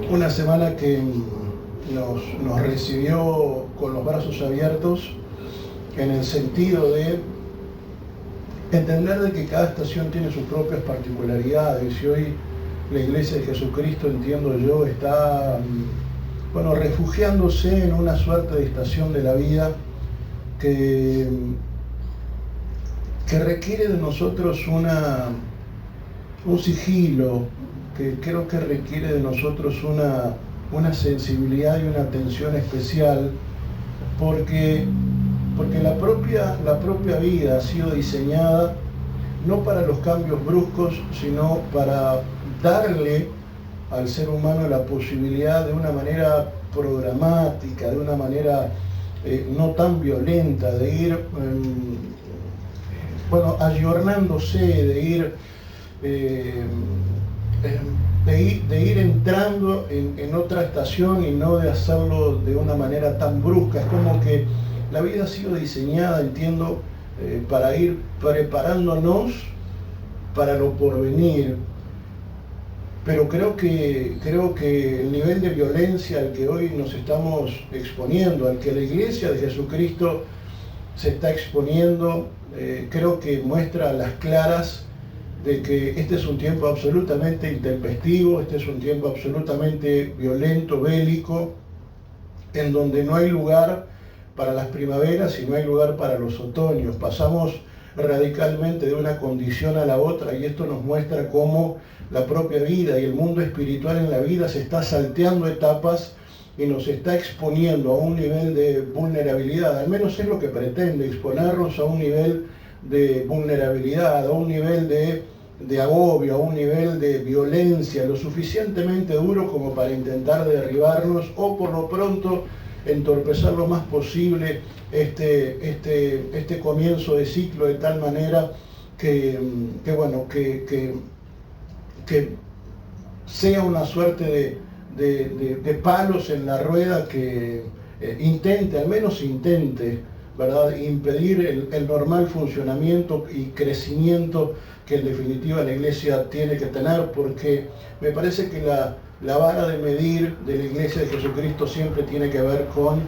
Una semana que nos recibió con los brazos abiertos, en el sentido de entender de que cada estación tiene sus propias particularidades. Y hoy la Iglesia de Jesucristo, entiendo yo, está refugiándose en una suerte de estación de la vida que requiere de nosotros un sigilo, que creo que requiere de nosotros una sensibilidad y una atención especial, porque la propia vida ha sido diseñada no para los cambios bruscos, sino para darle al ser humano la posibilidad de una manera programática, de una manera no tan violenta, de ir ayornándose, de ir entrando en otra estación y no de hacerlo de una manera tan brusca. Es como que la vida ha sido diseñada, entiendo, para ir preparándonos para lo porvenir. Pero creo que el nivel de violencia al que hoy nos estamos exponiendo, al que la Iglesia de Jesucristo se está exponiendo, creo que muestra a las claras de que este es un tiempo absolutamente intempestivo, este es un tiempo absolutamente violento, bélico, en donde no hay lugar para las primaveras y no hay lugar para los otoños. Pasamos radicalmente de una condición a la otra, y esto nos muestra cómo la propia vida y el mundo espiritual en la vida se está salteando etapas y nos está exponiendo a un nivel de vulnerabilidad. Al menos es lo que pretende, exponernos a un nivel de vulnerabilidad, a un nivel de agobio, a un nivel de violencia lo suficientemente duro como para intentar derribarnos o por lo pronto entorpecer lo más posible este comienzo de ciclo, de tal manera que sea una suerte de palos en la rueda que al menos intente, ¿verdad?, impedir el normal funcionamiento y crecimiento que en definitiva la Iglesia tiene que tener, porque me parece que la vara de medir de la Iglesia de Jesucristo siempre tiene que ver con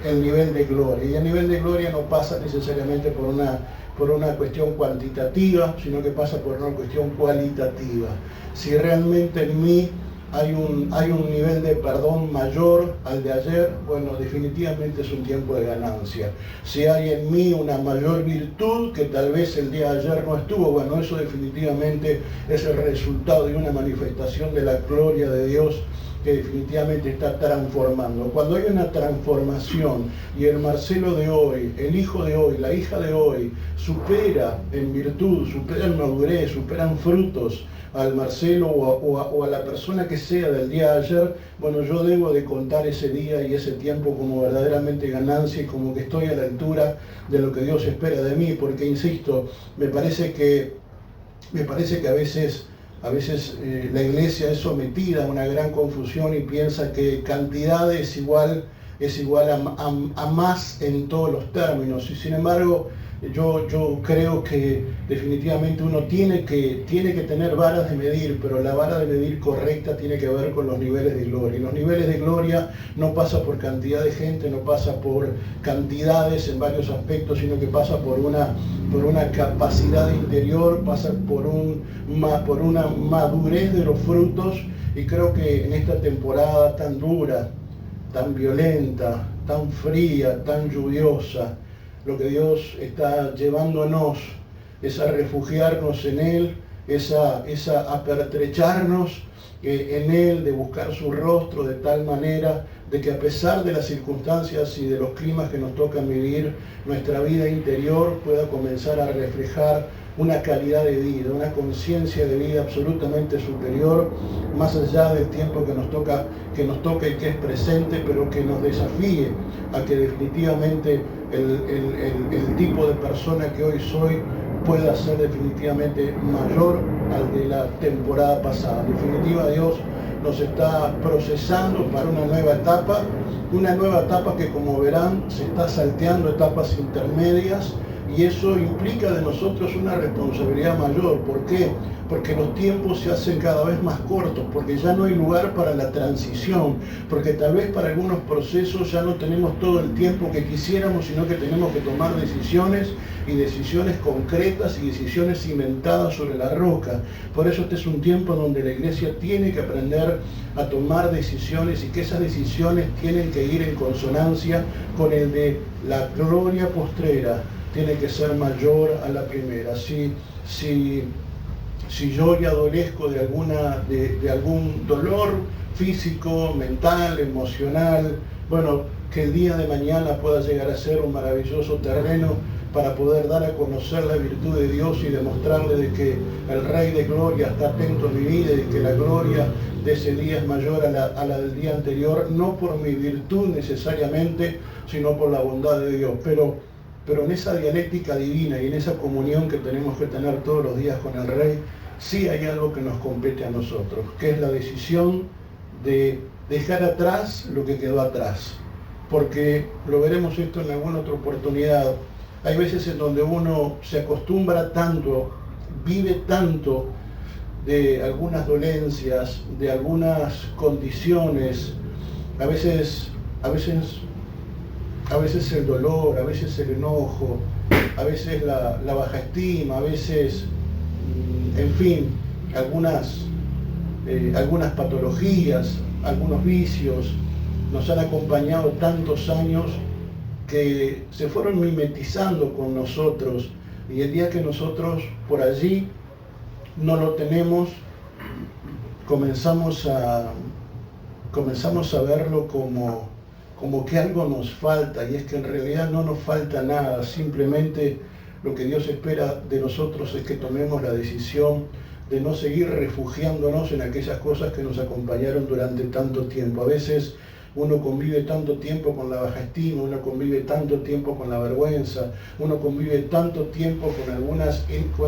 el nivel de gloria, y el nivel de gloria no pasa necesariamente por una cuestión cuantitativa, sino que pasa por una cuestión cualitativa. Si realmente en mí hay un nivel de perdón mayor al de ayer, bueno, definitivamente es un tiempo de ganancia. Si hay en mí una mayor virtud que tal vez el día de ayer no estuvo, bueno, eso definitivamente es el resultado de una manifestación de la gloria de Dios que definitivamente está transformando. Cuando hay una transformación y el Marcelo de hoy, el hijo de hoy, la hija de hoy, supera en virtud, supera en madurez, superan frutos al Marcelo o a la persona que sea del día de ayer, bueno, yo debo de contar ese día y ese tiempo como verdaderamente ganancia y como que estoy a la altura de lo que Dios espera de mí, porque insisto, me parece que a veces la Iglesia es sometida a una gran confusión y piensa que cantidad es igual a más en todos los términos, y sin embargo yo creo que definitivamente uno tiene que tener varas de medir, pero la vara de medir correcta tiene que ver con los niveles de gloria. Y los niveles de gloria no pasa por cantidad de gente, no pasa por cantidades en varios aspectos, sino que pasa por una capacidad interior, pasa por una madurez de los frutos. Y creo que en esta temporada tan dura, tan violenta, tan fría, tan lluviosa, lo que Dios está llevándonos es a refugiarnos en Él, es a pertrecharnos en Él, de buscar su rostro de tal manera de que a pesar de las circunstancias y de los climas que nos tocan vivir, nuestra vida interior pueda comenzar a reflejar una calidad de vida, una conciencia de vida absolutamente superior, más allá del tiempo que nos toca y que es presente, pero que nos desafíe a que definitivamente el tipo de persona que hoy soy pueda ser definitivamente mayor al de la temporada pasada. En definitiva, Dios nos está procesando para una nueva etapa que, como verán, se está salteando etapas intermedias Y eso implica de nosotros una responsabilidad mayor. ¿Por qué? Porque los tiempos se hacen cada vez más cortos, porque ya no hay lugar para la transición, porque tal vez para algunos procesos ya no tenemos todo el tiempo que quisiéramos, sino que tenemos que tomar decisiones, y decisiones concretas y decisiones cimentadas sobre la roca. Por eso este es un tiempo donde la iglesia tiene que aprender a tomar decisiones, y que esas decisiones tienen que ir en consonancia con el de la gloria postrera. Tiene que ser mayor a la primera. Si yo ya adolezco de algún dolor físico, mental, emocional, bueno, que el día de mañana pueda llegar a ser un maravilloso terreno para poder dar a conocer la virtud de Dios y demostrarle de que el Rey de Gloria está atento a mi vida, y que la gloria de ese día es mayor a la del día anterior, no por mi virtud necesariamente, sino por la bondad de Dios. Pero en esa dialéctica divina y en esa comunión que tenemos que tener todos los días con el Rey, sí hay algo que nos compete a nosotros, que es la decisión de dejar atrás lo que quedó atrás. Porque lo veremos esto en alguna otra oportunidad. Hay veces en donde uno se acostumbra tanto, vive tanto de algunas dolencias, de algunas condiciones, a veces el dolor, a veces el enojo, a veces la baja estima, a veces, en fin, algunas patologías, algunos vicios, nos han acompañado tantos años que se fueron mimetizando con nosotros, y el día que nosotros por allí no lo tenemos, comenzamos a verlo como que algo nos falta, y es que en realidad no nos falta nada. Simplemente lo que Dios espera de nosotros es que tomemos la decisión de no seguir refugiándonos en aquellas cosas que nos acompañaron durante tanto tiempo. A veces uno convive tanto tiempo con la baja estima, uno convive tanto tiempo con la vergüenza, uno convive tanto tiempo con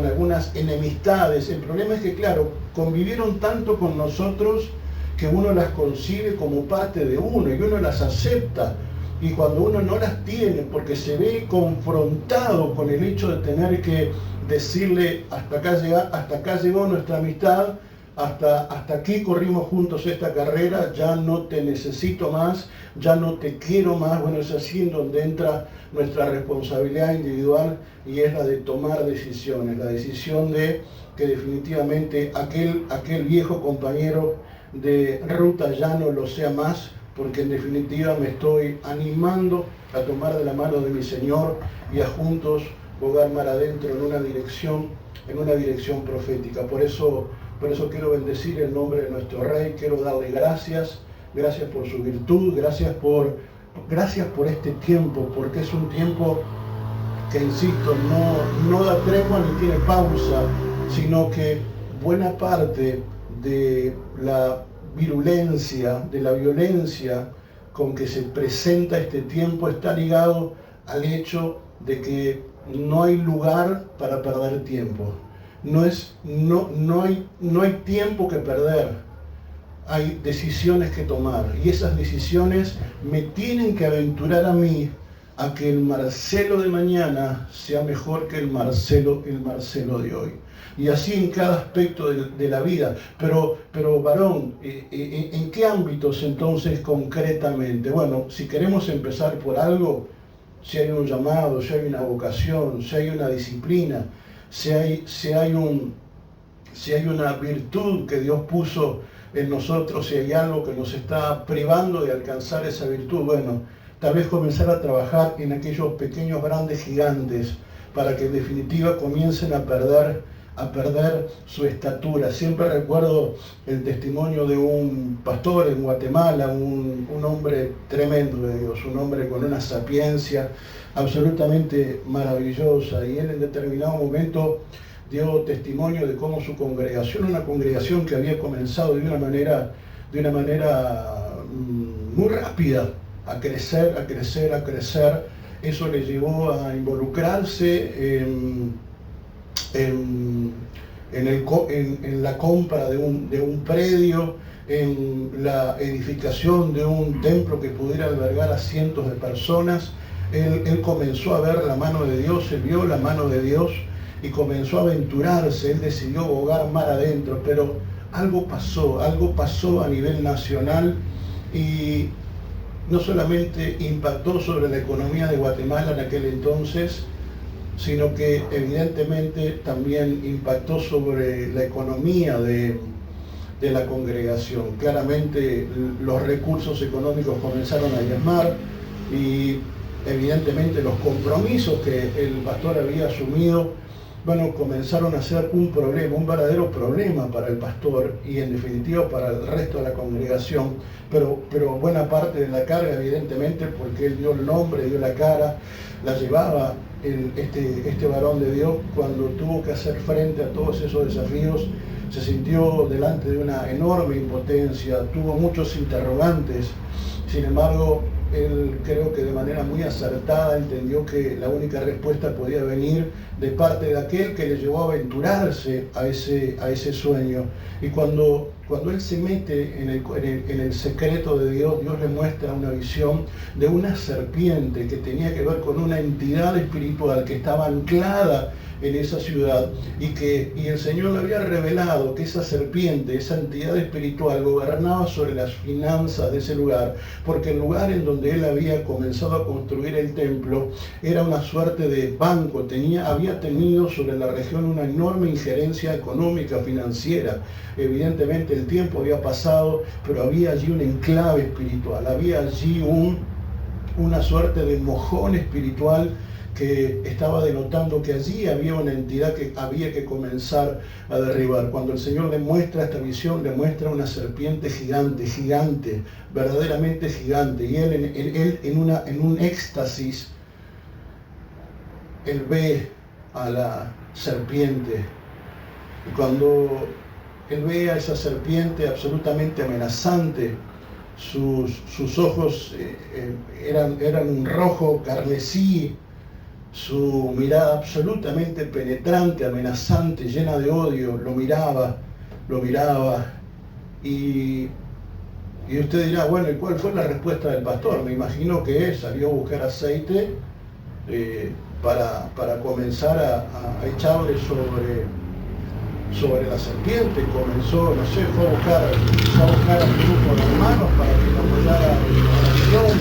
algunas enemistades. El problema es que, claro, convivieron tanto con nosotros que uno las concibe como parte de uno, y uno las acepta. Y cuando uno no las tiene, porque se ve confrontado con el hecho de tener que decirle: hasta acá llegó nuestra amistad, hasta aquí corrimos juntos esta carrera, ya no te necesito más, ya no te quiero más. Bueno, es así en donde entra nuestra responsabilidad individual, y es la de tomar decisiones, la decisión de que definitivamente aquel viejo compañero de ruta ya no lo sea más, porque en definitiva me estoy animando a tomar de la mano de mi Señor y a juntos bogar mar adentro en una dirección profética. Por eso quiero bendecir el nombre de nuestro Rey, quiero darle gracias por su virtud, gracias por este tiempo, porque es un tiempo que, insisto, no da tregua ni tiene pausa, sino que buena parte de la virulencia, de la violencia con que se presenta este tiempo está ligado al hecho de que no hay lugar para perder tiempo. No hay tiempo que perder, hay decisiones que tomar, y esas decisiones me tienen que aventurar a mí a que el Marcelo de mañana sea mejor que el Marcelo de hoy. Y así en cada aspecto de la vida. Pero varón, ¿en qué ámbitos entonces concretamente? Bueno, si queremos empezar por algo, si hay un llamado, si hay una vocación, si hay una disciplina, si hay una virtud que Dios puso en nosotros, si hay algo que nos está privando de alcanzar esa virtud, bueno, tal vez comenzar a trabajar en aquellos pequeños grandes gigantes, para que en definitiva comiencen a perder su estatura. Siempre recuerdo el testimonio de un pastor en Guatemala, un hombre tremendo de Dios, un hombre con una sapiencia absolutamente maravillosa, y él en determinado momento dio testimonio de cómo su congregación, una congregación que había comenzado de una manera muy rápida a crecer, eso le llevó a involucrarse en la compra de un predio, en la edificación de un templo que pudiera albergar a cientos de personas, Él comenzó a ver la mano de Dios, él vio la mano de Dios y comenzó a aventurarse, él decidió bogar mar adentro, pero algo pasó a nivel nacional y no solamente impactó sobre la economía de Guatemala en aquel entonces, sino que evidentemente también impactó sobre la economía de la congregación. Claramente los recursos económicos comenzaron a diezmar y evidentemente los compromisos que el pastor había asumido, bueno, comenzaron a ser un problema, un verdadero problema para el pastor y en definitiva para el resto de la congregación, pero buena parte de la carga evidentemente, porque él dio el nombre, dio la cara, la llevaba este varón de Dios. Cuando tuvo que hacer frente a todos esos desafíos, se sintió delante de una enorme impotencia, tuvo muchos interrogantes. Sin embargo, él, creo que de manera muy acertada, entendió que la única respuesta podía venir de parte de aquel que le llevó a aventurarse a ese sueño. Y cuando él se mete en el secreto de Dios, Dios le muestra una visión de una serpiente que tenía que ver con una entidad espiritual que estaba anclada en esa ciudad y el Señor le había revelado que esa serpiente, esa entidad espiritual, gobernaba sobre las finanzas de ese lugar, porque el lugar en donde él había comenzado a construir el templo era una suerte de banco, había tenido sobre la región una enorme injerencia económica, financiera. Evidentemente el tiempo había pasado, pero había allí un enclave espiritual, había allí una suerte de mojón espiritual que estaba denotando que allí había una entidad que había que comenzar a derribar. Cuando el Señor le muestra esta visión, le muestra una serpiente gigante, verdaderamente gigante, y él en un éxtasis, él ve a la serpiente, y cuando él ve a esa serpiente absolutamente amenazante, sus ojos eran un rojo carmesí, su mirada absolutamente penetrante, amenazante, llena de odio, lo miraba, y usted dirá, bueno, ¿y cuál fue la respuesta del pastor? Me imagino que salió a buscar aceite para comenzar a echarle sobre la serpiente. Comenzó, no sé, fue a buscar a un grupo de hermanos para que lo apoyara en la oración.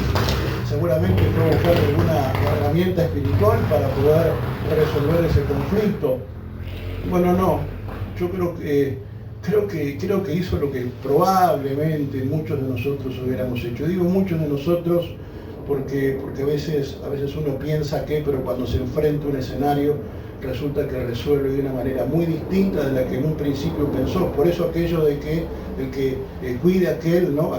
Seguramente fue a buscar alguna herramienta espiritual para poder resolver ese conflicto. Bueno, no, yo creo que hizo lo que probablemente muchos de nosotros hubiéramos hecho. Digo muchos de nosotros porque a veces uno piensa pero cuando se enfrenta a un escenario resulta que resuelve de una manera muy distinta de la que en un principio pensó. Por eso aquello de que el que cuide aquel, ¿no?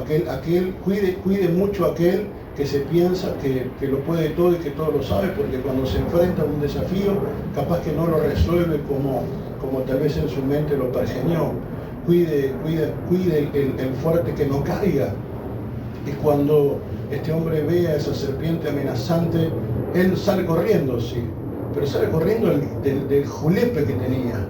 Cuide mucho aquel que se piensa que lo puede todo y que todo lo sabe, porque cuando se enfrenta a un desafío, capaz que no lo resuelve como tal vez en su mente lo pergeñó. Cuide el fuerte que no caiga. Y cuando este hombre ve a esa serpiente amenazante, él sale corriendo, sí, pero sale corriendo del julepe que tenía.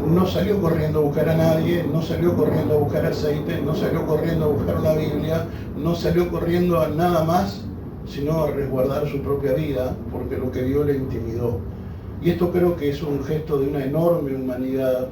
No salió corriendo a buscar a nadie, no salió corriendo a buscar aceite, no salió corriendo a buscar una Biblia, no salió corriendo a nada más, sino a resguardar su propia vida, porque lo que vio le intimidó. Y esto creo que es un gesto de una enorme humanidad,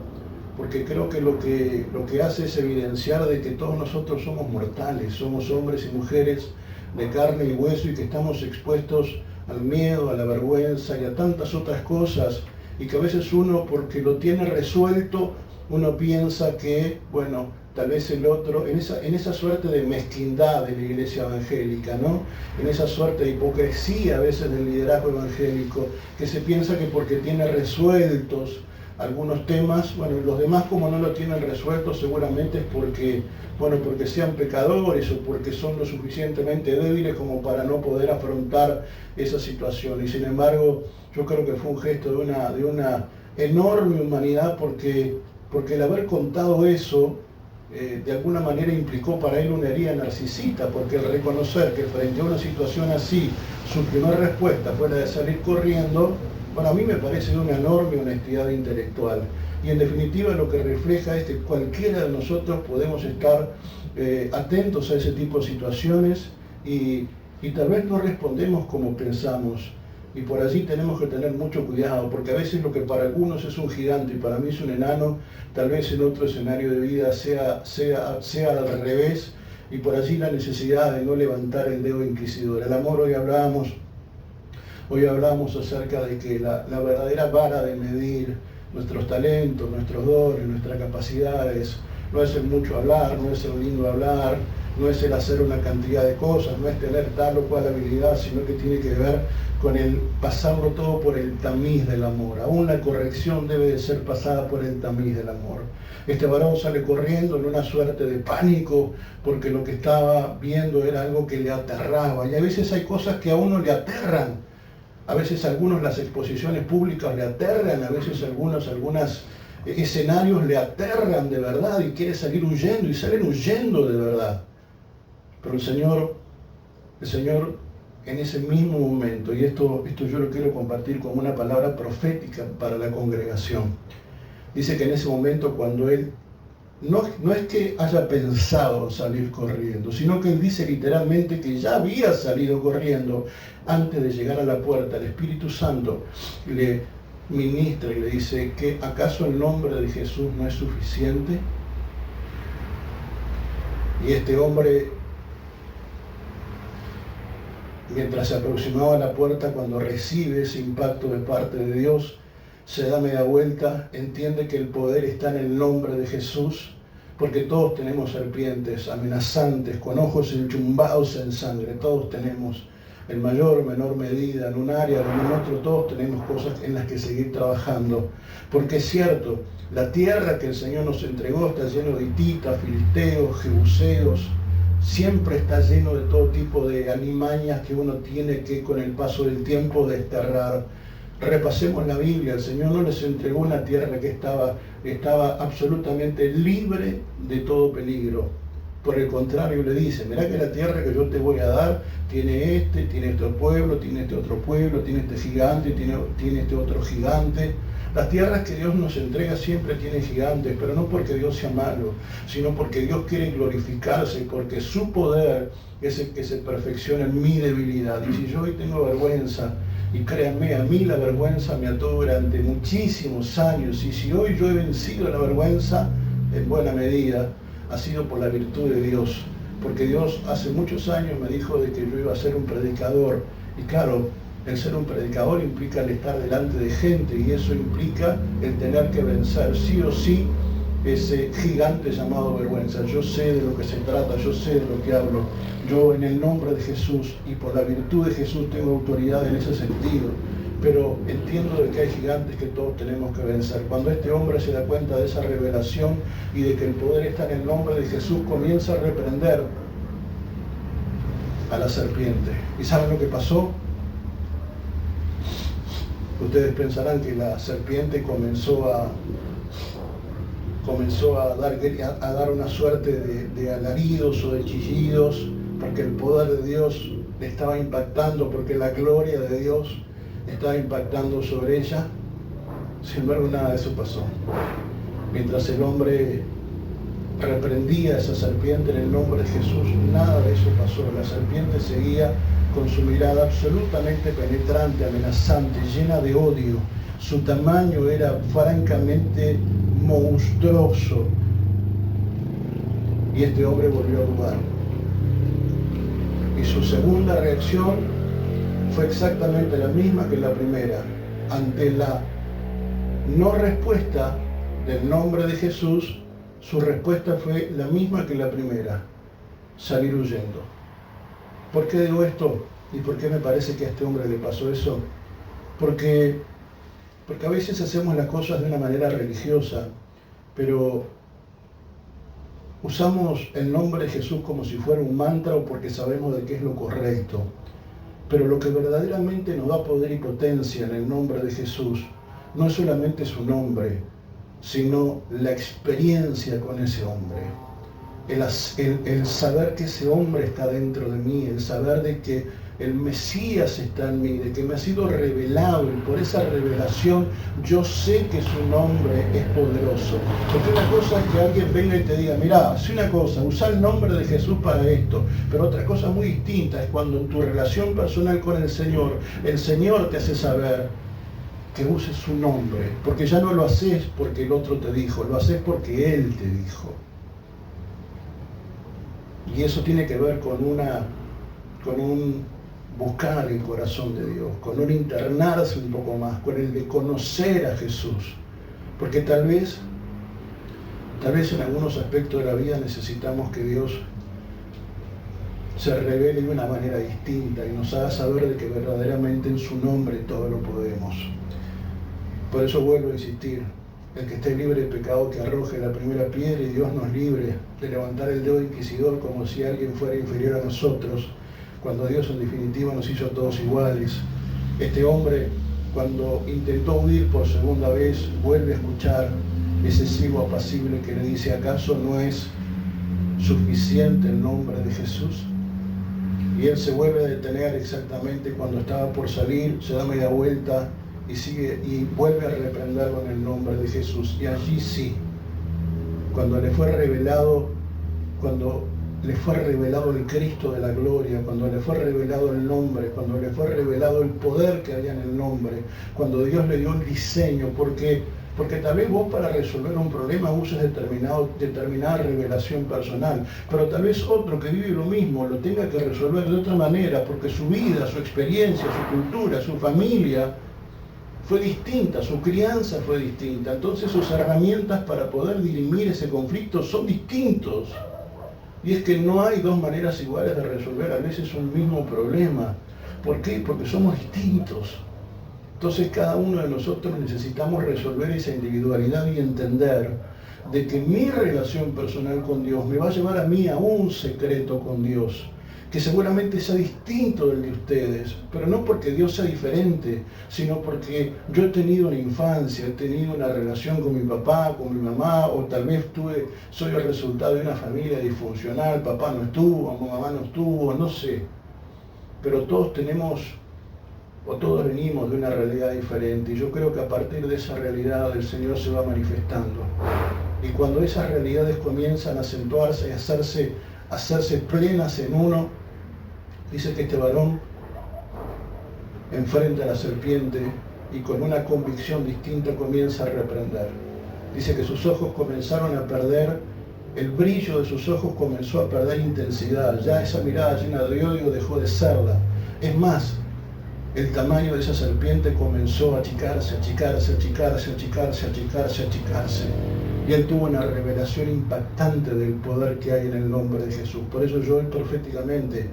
porque creo que lo que hace es evidenciar de que todos nosotros somos mortales, somos hombres y mujeres de carne y hueso y que estamos expuestos al miedo, a la vergüenza y a tantas otras cosas, y que a veces uno, porque lo tiene resuelto, uno piensa que, bueno, tal vez el otro, en esa suerte de mezquindad de la iglesia evangélica, ¿no? En esa suerte de hipocresía a veces del liderazgo evangélico, que se piensa que porque tiene resueltos algunos temas, bueno, los demás como no lo tienen resuelto seguramente es porque sean pecadores o porque son lo suficientemente débiles como para no poder afrontar esa situación. Y sin embargo, yo creo que fue un gesto de una enorme humanidad porque el haber contado eso de alguna manera implicó para él una herida narcisista, porque el reconocer que frente a una situación así su primera respuesta fuera de salir corriendo, para mí me parece de una enorme honestidad intelectual. Y en definitiva lo que refleja es que cualquiera de nosotros podemos estar atentos a ese tipo de situaciones y y tal vez no respondemos como pensamos. Y por allí tenemos que tener mucho cuidado, porque a veces lo que para algunos es un gigante y para mí es un enano, tal vez en otro escenario de vida sea al revés, y por allí la necesidad de no levantar el dedo inquisidor. El amor, hoy hablábamos acerca de que la verdadera vara de medir nuestros talentos, nuestros dones, nuestras capacidades, no es el mucho hablar, no es el lindo hablar, no es el hacer una cantidad de cosas, no es tener tal o cual habilidad, sino que tiene que ver con el pasarlo todo por el tamiz del amor. Aún la corrección debe de ser pasada por el tamiz del amor. Este varón sale corriendo en una suerte de pánico porque lo que estaba viendo era algo que le aterraba. Y a veces hay cosas que a uno le aterran. A veces algunos las exposiciones públicas le aterran, a veces algunos escenarios le aterran de verdad y quiere salir huyendo y salen huyendo de verdad. Pero el Señor en ese mismo momento, y esto yo lo quiero compartir como una palabra profética para la congregación, dice que en ese momento cuando él, no es que haya pensado salir corriendo, sino que él dice literalmente que ya había salido corriendo antes de llegar a la puerta. El Espíritu Santo le ministra y le dice que ¿acaso el nombre de Jesús no es suficiente? Y este hombre, mientras se aproximaba a la puerta, cuando recibe ese impacto de parte de Dios, se da media vuelta, entiende que el poder está en el nombre de Jesús, porque todos tenemos serpientes amenazantes, con ojos enchumbados en sangre, todos tenemos, en mayor o menor medida, en un área o en otro, todos tenemos cosas en las que seguir trabajando, porque es cierto, la tierra que el Señor nos entregó está lleno de hititas, filisteos, jebuseos, siempre está lleno de todo tipo de alimañas que uno tiene que con el paso del tiempo desterrar. Repasemos la Biblia, el Señor no les entregó una tierra que estaba absolutamente libre de todo peligro. Por el contrario, le dice, mirá que la tierra que yo te voy a dar tiene este pueblo, tiene este otro pueblo, tiene este gigante, tiene este otro gigante. Las tierras que Dios nos entrega siempre tienen gigantes, pero no porque Dios sea malo, sino porque Dios quiere glorificarse, porque su poder es el que se perfecciona en mi debilidad. Y si yo hoy tengo vergüenza, y créanme, a mí la vergüenza me ató durante muchísimos años, y si hoy yo he vencido la vergüenza, en buena medida, ha sido por la virtud de Dios, porque Dios hace muchos años me dijo de que yo iba a ser un predicador, y claro, el ser un predicador implica el estar delante de gente, y eso implica el tener que vencer sí o sí ese gigante llamado vergüenza. Yo sé de lo que se trata, yo sé de lo que hablo. Yo en el nombre de Jesús y por la virtud de Jesús tengo autoridad en ese sentido, pero entiendo de que hay gigantes que todos tenemos que vencer. Cuando este hombre se da cuenta de esa revelación y de que el poder está en el nombre de Jesús, comienza a reprender a la serpiente. ¿Y saben lo que pasó? Ustedes pensarán que la serpiente comenzó a dar una suerte de alaridos o de chillidos, porque el poder de Dios le estaba impactando, porque la gloria de Dios estaba impactando sobre ella. Sin embargo, nada de eso pasó. Mientras el hombre reprendía a esa serpiente en el nombre de Jesús, nada de eso pasó. La serpiente seguía con su mirada absolutamente penetrante, amenazante, llena de odio. Su tamaño era francamente monstruoso. Y este hombre volvió a dudar. Y su segunda reacción fue exactamente la misma que la primera. Ante la no respuesta del nombre de Jesús, su respuesta fue la misma que la primera: salir huyendo. ¿Por qué digo esto? ¿Y por qué me parece que a este hombre le pasó eso? Porque a veces hacemos las cosas de una manera religiosa, pero usamos el nombre de Jesús como si fuera un mantra o porque sabemos de qué es lo correcto. Pero lo que verdaderamente nos da poder y potencia en el nombre de Jesús no es solamente su nombre, sino la experiencia con ese hombre. El saber que ese hombre está dentro de mí, el saber de que el Mesías está en mí, de que me ha sido revelado, y por esa revelación yo sé que su nombre es poderoso. Porque una cosa es que alguien venga y te diga, mirá, haz una cosa, usa el nombre de Jesús para esto, pero otra cosa muy distinta es cuando en tu relación personal con el Señor te hace saber que uses su nombre, porque ya no lo haces porque el otro te dijo, lo haces porque Él te dijo. Y eso tiene que ver con un buscar el corazón de Dios, con un internarse un poco más, con el de conocer a Jesús. Porque tal vez en algunos aspectos de la vida necesitamos que Dios se revele de una manera distinta y nos haga saber de que verdaderamente en su nombre todo lo podemos. Por eso vuelvo a insistir, el que esté libre de pecado que arroje la primera piedra, y Dios nos libre de levantar el dedo inquisidor como si alguien fuera inferior a nosotros, cuando Dios en definitiva nos hizo a todos iguales. Este hombre, cuando intentó huir por segunda vez, vuelve a escuchar ese silbo apacible que le dice, ¿acaso no es suficiente el nombre de Jesús? Y él se vuelve a detener exactamente cuando estaba por salir, se da media vuelta y sigue y vuelve a reprenderlo en el nombre de Jesús. Y allí sí, cuando le fue revelado el Cristo de la gloria, cuando le fue revelado el nombre, cuando le fue revelado el poder que había en el nombre, cuando Dios le dio el diseño, porque tal vez vos para resolver un problema uses determinada revelación personal, pero tal vez otro que vive lo mismo lo tenga que resolver de otra manera, porque su vida, su experiencia, su cultura, su familia fue distinta, su crianza fue distinta, entonces sus herramientas para poder dirimir ese conflicto son distintos. Y es que no hay dos maneras iguales de resolver a veces un mismo problema. ¿Por qué? Porque somos distintos. Entonces cada uno de nosotros necesitamos resolver esa individualidad y entender de que mi relación personal con Dios me va a llevar a mí a un secreto con Dios, que seguramente sea distinto del de ustedes, pero no porque Dios sea diferente, sino porque yo he tenido una infancia, he tenido una relación con mi papá, con mi mamá, o tal vez soy el resultado de una familia disfuncional, papá no estuvo, mamá no estuvo, no sé. Pero todos venimos de una realidad diferente, y yo creo que a partir de esa realidad el Señor se va manifestando. Y cuando esas realidades comienzan a acentuarse y hacerse plenas en uno, dice que este varón enfrenta a la serpiente y con una convicción distinta comienza a reprender. Dice que sus ojos comenzaron a perder, el brillo de sus ojos comenzó a perder intensidad, ya esa mirada llena de odio dejó de serla. Es más, el tamaño de esa serpiente comenzó a achicarse. Y él tuvo una revelación impactante del poder que hay en el nombre de Jesús. Por eso yo hoy proféticamente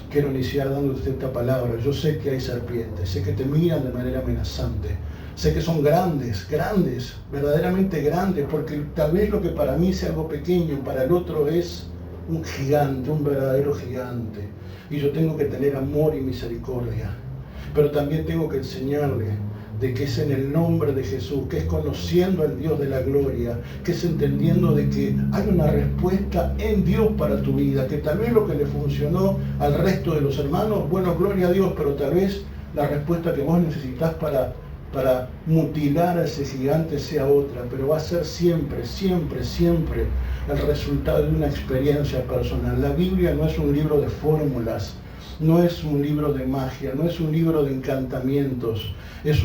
quiero iniciar dándote esta palabra. Yo sé que hay serpientes, sé que te miran de manera amenazante, sé que son grandes, verdaderamente grandes, porque tal vez lo que para mí sea algo pequeño, para el otro es un gigante, un verdadero gigante. Y yo tengo que tener amor y misericordia, pero también tengo que enseñarle de que es en el nombre de Jesús, que es conociendo al Dios de la gloria, que es entendiendo de que hay una respuesta en Dios para tu vida, que tal vez lo que le funcionó al resto de los hermanos, bueno, gloria a Dios, pero tal vez la respuesta que vos necesitas para mutilar a ese gigante sea otra, pero va a ser siempre el resultado de una experiencia personal. La Biblia no es un libro de fórmulas, no es un libro de magia, no es un libro de encantamientos, es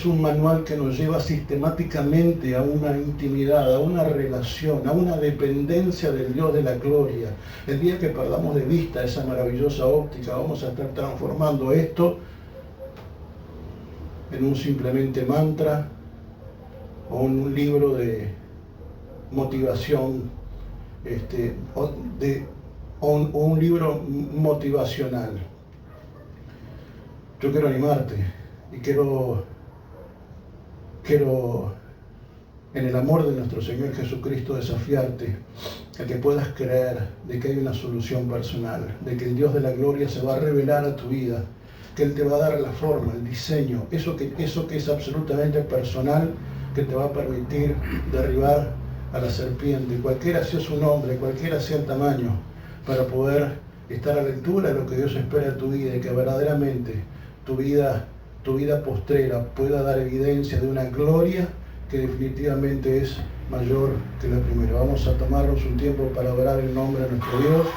un manual que nos lleva sistemáticamente a una intimidad, a una relación, a una dependencia del Dios de la gloria. El día que perdamos de vista esa maravillosa óptica, vamos a estar transformando esto en un simplemente mantra o en un libro de motivación, o un libro motivacional. Yo quiero animarte y quiero en el amor de nuestro Señor Jesucristo desafiarte a que puedas creer de que hay una solución personal, de que el Dios de la gloria se va a revelar a tu vida, que Él te va a dar la forma, el diseño, eso que es absolutamente personal, que te va a permitir derribar a la serpiente, cualquiera sea su nombre, cualquiera sea el tamaño, para poder estar a la altura de lo que Dios espera de tu vida y que verdaderamente tu vida postrera pueda dar evidencia de una gloria que definitivamente es mayor que la primera. Vamos a tomarnos un tiempo para adorar el nombre de nuestro Dios.